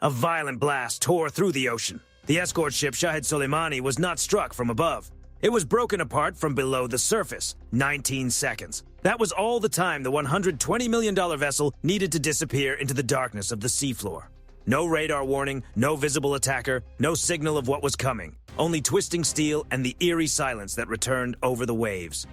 A violent blast tore through the ocean. The escort ship Shahid Soleimani was not struck from above. It was broken apart from below the surface, 19 seconds. That was all the time the $120 million vessel needed to disappear into the darkness of the seafloor. No radar warning, no visible attacker, no signal of what was coming. Only twisting steel and the eerie silence that returned over the waves.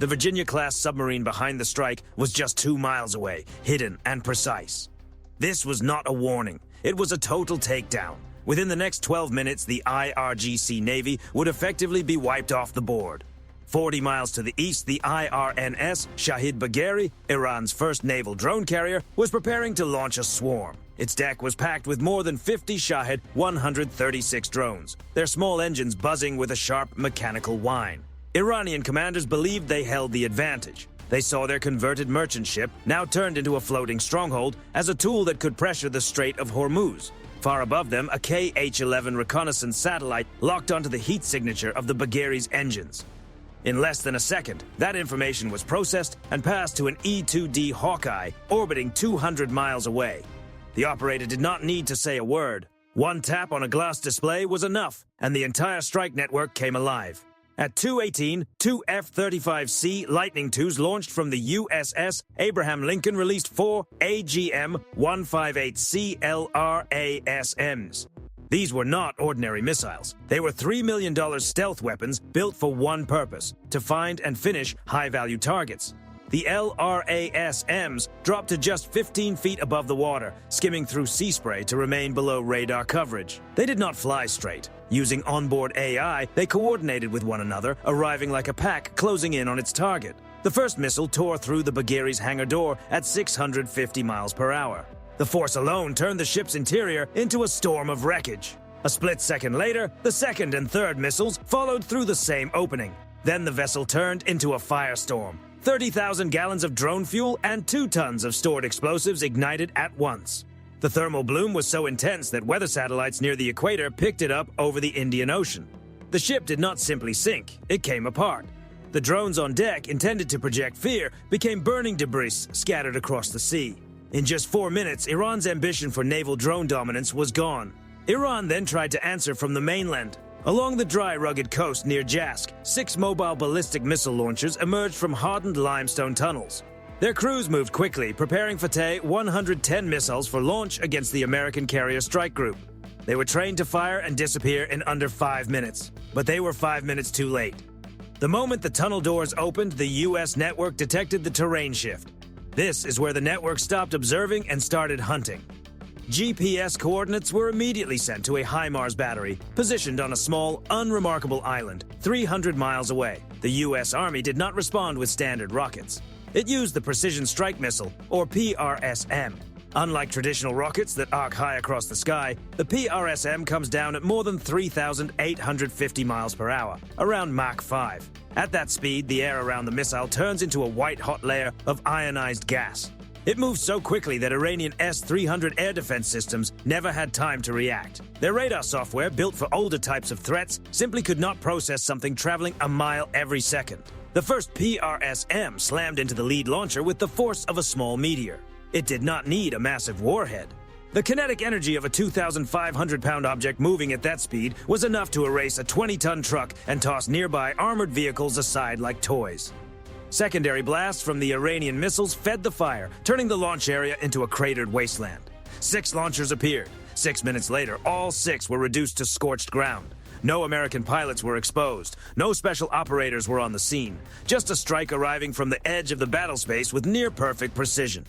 The Virginia-class submarine behind the strike was just 2 miles away, hidden and precise. This was not a warning. It was a total takedown. Within the next 12 minutes, the IRGC Navy would effectively be wiped off the board. 40 miles to the east, the IRNS Shahid Bagheri, Iran's first naval drone carrier, was preparing to launch a swarm. Its deck was packed with more than 50 Shahid 136 drones, their small engines buzzing with a sharp mechanical whine. Iranian commanders believed they held the advantage. They saw their converted merchant ship, now turned into a floating stronghold, as a tool that could pressure the Strait of Hormuz. Far above them, a KH-11 reconnaissance satellite locked onto the heat signature of the Bagheri's engines. In less than a second, that information was processed and passed to an E-2D Hawkeye orbiting 200 miles away. The operator did not need to say a word. One tap on a glass display was enough, and the entire strike network came alive. At 2:18, two F-35C Lightning IIs launched from the USS Abraham Lincoln released 4 AGM-158C LRASMs. These were not ordinary missiles. They were $3 million stealth weapons built for one purpose: to find and finish high-value targets. The LRASMs dropped to just 15 feet above the water, skimming through sea spray to remain below radar coverage. They did not fly straight. Using onboard AI, they coordinated with one another, arriving like a pack closing in on its target. The first missile tore through the Bagheri's hangar door at 650 miles per hour. The force alone turned the ship's interior into a storm of wreckage. A split second later, the second and third missiles followed through the same opening. Then the vessel turned into a firestorm. 30,000 gallons of drone fuel and 2 tons of stored explosives ignited at once. The thermal bloom was so intense that weather satellites near the equator picked it up over the Indian Ocean. The ship did not simply sink, it came apart. The drones on deck, intended to project fear, became burning debris scattered across the sea. In just 4 minutes, Iran's ambition for naval drone dominance was gone. Iran then tried to answer from the mainland. Along the dry, rugged coast near Jask, 6 mobile ballistic missile launchers emerged from hardened limestone tunnels. Their crews moved quickly, preparing for 110 missiles for launch against the American carrier strike group. They were trained to fire and disappear in under 5 minutes, but they were 5 minutes too late. The moment the tunnel doors opened, the U.S. network detected the terrain shift. This is where the network stopped observing and started hunting. GPS coordinates were immediately sent to a HIMARS battery, positioned on a small, unremarkable island, 300 miles away. The U.S. Army did not respond with standard rockets. It used the Precision Strike Missile, or PRSM. Unlike traditional rockets that arc high across the sky, the PRSM comes down at more than 3,850 miles per hour, around Mach 5. At that speed, the air around the missile turns into a white-hot layer of ionized gas. It moves so quickly that Iranian S-300 air defense systems never had time to react. Their radar software, built for older types of threats, simply could not process something traveling a mile every second. The first PRSM slammed into the lead launcher with the force of a small meteor. It did not need a massive warhead. The kinetic energy of a 2,500-pound object moving at that speed was enough to erase a 20-ton truck and toss nearby armored vehicles aside like toys. Secondary blasts from the Iranian missiles fed the fire, turning the launch area into a cratered wasteland. 6 launchers appeared. 6 minutes later, all 6 were reduced to scorched ground. No American pilots were exposed. No special operators were on the scene. Just a strike arriving from the edge of the battlespace with near-perfect precision.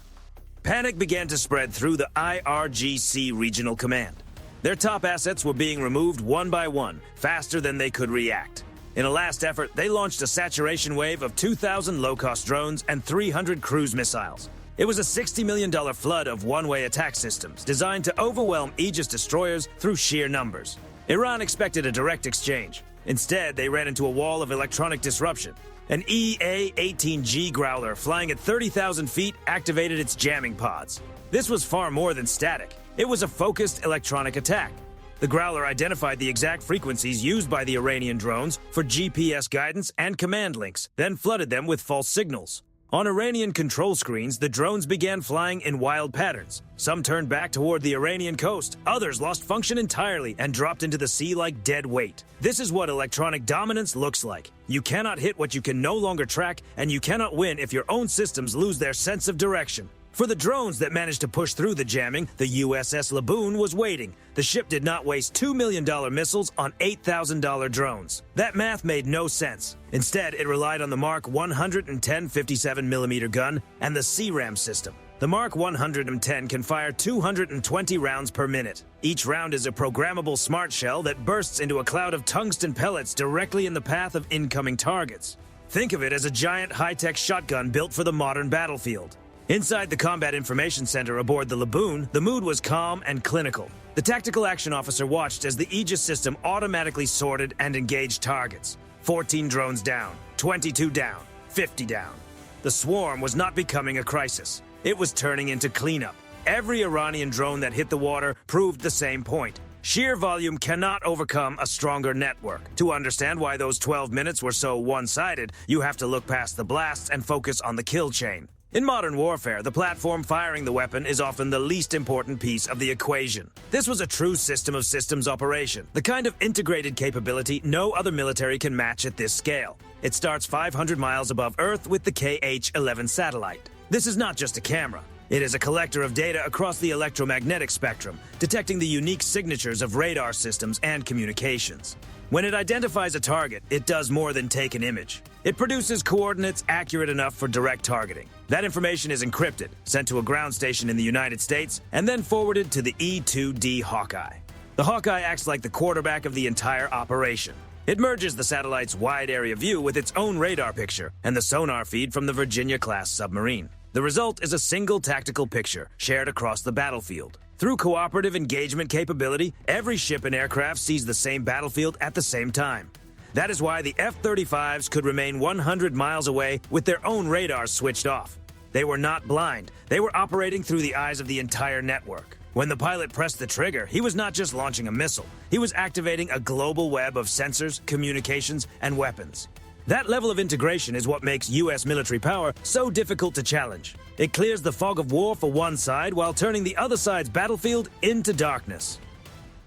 Panic began to spread through the IRGC Regional Command. Their top assets were being removed one by one, faster than they could react. In a last effort, they launched a saturation wave of 2,000 low-cost drones and 300 cruise missiles. It was a $60 million flood of one-way attack systems designed to overwhelm Aegis destroyers through sheer numbers. Iran expected a direct exchange. Instead, they ran into a wall of electronic disruption. An EA-18G Growler flying at 30,000 feet activated its jamming pods. This was far more than static. It was a focused electronic attack. The Growler identified the exact frequencies used by the Iranian drones for GPS guidance and command links, then flooded them with false signals. On Iranian control screens, the drones began flying in wild patterns. Some turned back toward the Iranian coast, others lost function entirely and dropped into the sea like dead weight. This is what electronic dominance looks like. You cannot hit what you can no longer track, and you cannot win if your own systems lose their sense of direction. For the drones that managed to push through the jamming, the USS Laboon was waiting. The ship did not waste $2 million missiles on $8,000 drones. That math made no sense. Instead, it relied on the Mark 110 57mm gun and the CRAM system. The Mark 110 can fire 220 rounds per minute. Each round is a programmable smart shell that bursts into a cloud of tungsten pellets directly in the path of incoming targets. Think of it as a giant high-tech shotgun built for the modern battlefield. Inside the Combat Information Center aboard the Laboon, the mood was calm and clinical. The tactical action officer watched as the Aegis system automatically sorted and engaged targets. 14 drones down, 22 down, 50 down. The swarm was not becoming a crisis. It was turning into cleanup. Every Iranian drone that hit the water proved the same point. Sheer volume cannot overcome a stronger network. To understand why those 12 minutes were so one-sided, you have to look past the blasts and focus on the kill chain. In modern warfare, the platform firing the weapon is often the least important piece of the equation. This was a true system of systems operation, the kind of integrated capability no other military can match at this scale. It starts 500 miles above Earth with the KH-11 satellite. This is not just a camera. It is a collector of data across the electromagnetic spectrum, detecting the unique signatures of radar systems and communications. When it identifies a target, it does more than take an image. It produces coordinates accurate enough for direct targeting. That information is encrypted, sent to a ground station in the United States, and then forwarded to the E-2D Hawkeye. The Hawkeye acts like the quarterback of the entire operation. It merges the satellite's wide area view with its own radar picture and the sonar feed from the Virginia-class submarine. The result is a single tactical picture shared across the battlefield. Through cooperative engagement capability, every ship and aircraft sees the same battlefield at the same time. That is why the F-35s could remain 100 miles away with their own radars switched off. They were not blind. They were operating through the eyes of the entire network. When the pilot pressed the trigger, he was not just launching a missile. He was activating a global web of sensors, communications, and weapons. That level of integration is what makes U.S. military power so difficult to challenge. It clears the fog of war for one side while turning the other side's battlefield into darkness.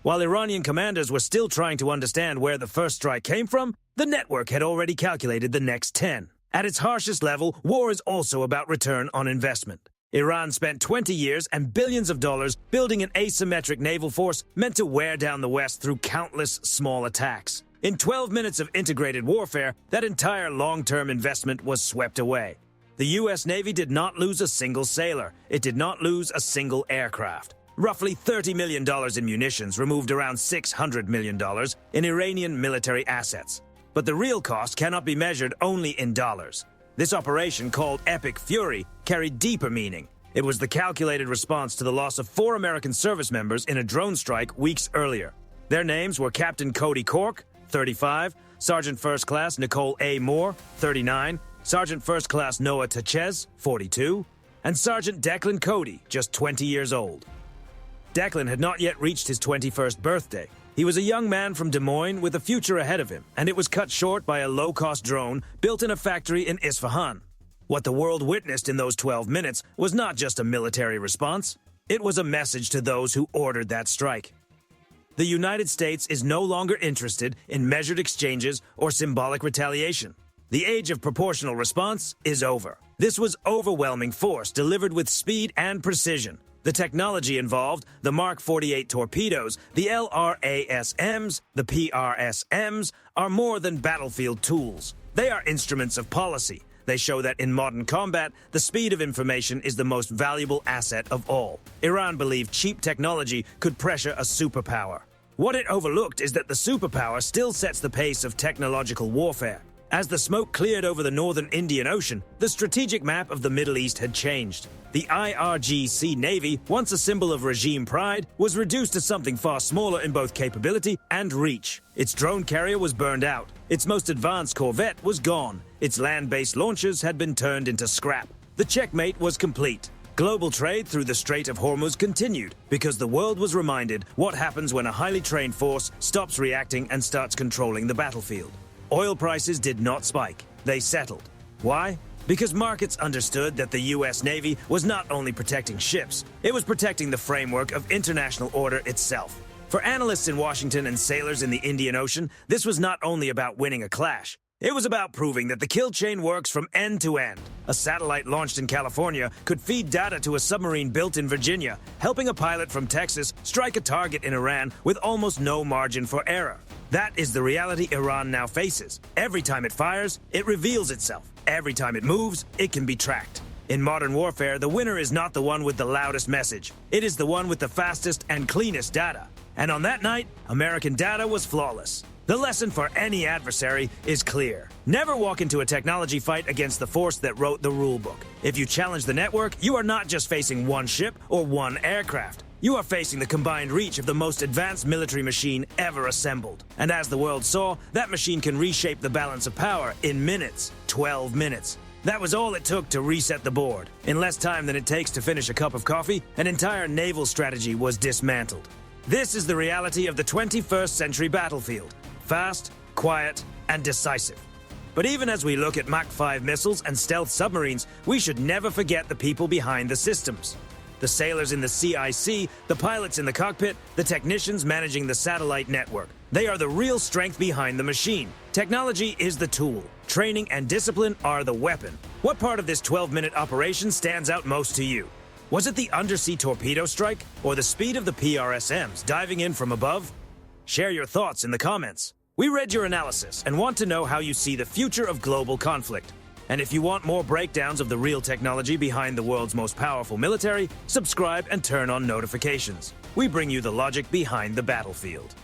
While Iranian commanders were still trying to understand where the first strike came from, the network had already calculated the next 10. At its harshest level, war is also about return on investment. Iran spent 20 years and billions of dollars building an asymmetric naval force meant to wear down the West through countless small attacks. In 12 minutes of integrated warfare, that entire long-term investment was swept away. The U.S. Navy did not lose a single sailor. It did not lose a single aircraft. Roughly $30 million in munitions removed around $600 million in Iranian military assets. But the real cost cannot be measured only in dollars. This operation, called Epic Fury, carried deeper meaning. It was the calculated response to the loss of 4 American service members in a drone strike weeks earlier. Their names were Captain Cody Cork, 35, Sergeant First Class Nicole A. Moore, 39, Sergeant First Class Noah Tachez, 42, and Sergeant Declan Cody, just 20 years old. Declan had not yet reached his 21st birthday. He was a young man from Des Moines with a future ahead of him, and it was cut short by a low-cost drone built in a factory in Isfahan. What the world witnessed in those 12 minutes was not just a military response. It was a message to those who ordered that strike. The United States is no longer interested in measured exchanges or symbolic retaliation. The age of proportional response is over. This was overwhelming force delivered with speed and precision. The technology involved, the Mark 48 torpedoes, the LRASMs, the PRSMs, are more than battlefield tools. They are instruments of policy. They show that in modern combat, the speed of information is the most valuable asset of all. Iran believed cheap technology could pressure a superpower. What it overlooked is that the superpower still sets the pace of technological warfare. As the smoke cleared over the northern Indian Ocean, the strategic map of the Middle East had changed. The IRGC Navy, once a symbol of regime pride, was reduced to something far smaller in both capability and reach. Its drone carrier was burned out. Its most advanced corvette was gone. Its land-based launchers had been turned into scrap. The checkmate was complete. Global trade through the Strait of Hormuz continued because the world was reminded what happens when a highly trained force stops reacting and starts controlling the battlefield. Oil prices did not spike. They settled. Why? Because markets understood that the U.S. Navy was not only protecting ships, it was protecting the framework of international order itself. For analysts in Washington and sailors in the Indian Ocean, this was not only about winning a clash. It was about proving that the kill chain works from end to end. A satellite launched in California could feed data to a submarine built in Virginia, helping a pilot from Texas strike a target in Iran with almost no margin for error. That is the reality Iran now faces. Every time it fires, it reveals itself. Every time it moves, it can be tracked. In modern warfare, the winner is not the one with the loudest message. It is the one with the fastest and cleanest data. And on that night, American data was flawless. The lesson for any adversary is clear. Never walk into a technology fight against the force that wrote the rulebook. If you challenge the network, you are not just facing one ship or one aircraft. You are facing the combined reach of the most advanced military machine ever assembled. And as the world saw, that machine can reshape the balance of power in minutes, 12 minutes. That was all it took to reset the board. In less time than it takes to finish a cup of coffee, an entire naval strategy was dismantled. This is the reality of the 21st century battlefield. Fast, quiet, and decisive. But even as we look at Mach 5 missiles and stealth submarines, we should never forget the people behind the systems. The sailors in the CIC, the pilots in the cockpit, the technicians managing the satellite network. They are the real strength behind the machine. Technology is the tool. Training and discipline are the weapon. What part of this 12-minute operation stands out most to you? Was it the undersea torpedo strike or the speed of the PRSMs diving in from above? Share your thoughts in the comments. We read your analysis and want to know how you see the future of global conflict. And if you want more breakdowns of the real technology behind the world's most powerful military, subscribe and turn on notifications. We bring you the logic behind the battlefield.